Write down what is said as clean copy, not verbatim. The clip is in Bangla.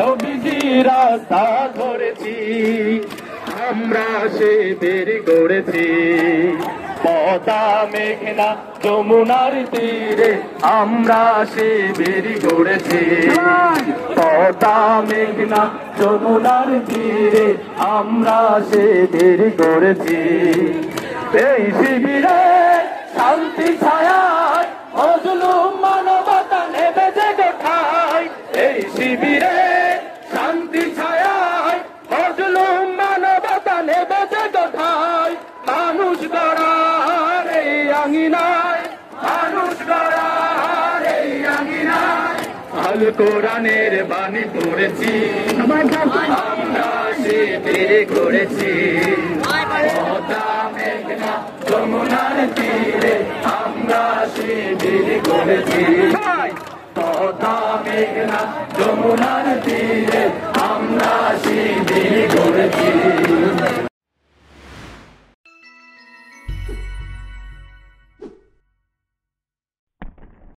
নবীজির রাস্তা ধরেছি, আমরা শিবির গড়েছি। পদ্মা মেঘনা যমুনার তীরে আমরা শিবির গড়েছি। পদ্মা মেঘনা যমুনার তীরে আমরা শিবির গড়েছি। এই শিবিরে শান্তি ছায়ায় মজলুম মানবতা নেবে জেগে ঠায়। এই শিবিরে শান্তি ছায়ায় মজলুম মানবতা নেবে জেগে ঠায়। মানুষ গড়ার এই আঙিনায়, মানুষ গড়ার এই আঙিনায় আল কোরআনের বাণী পড়েছি, আমরা শিবির গড়েছি। পদ্মা মেঘনা যমুনার তীরে আমরা শিবির গড়েছি। পদ্মা মেঘনা যমুনার তীরে আমরা শিবির গড়েছি।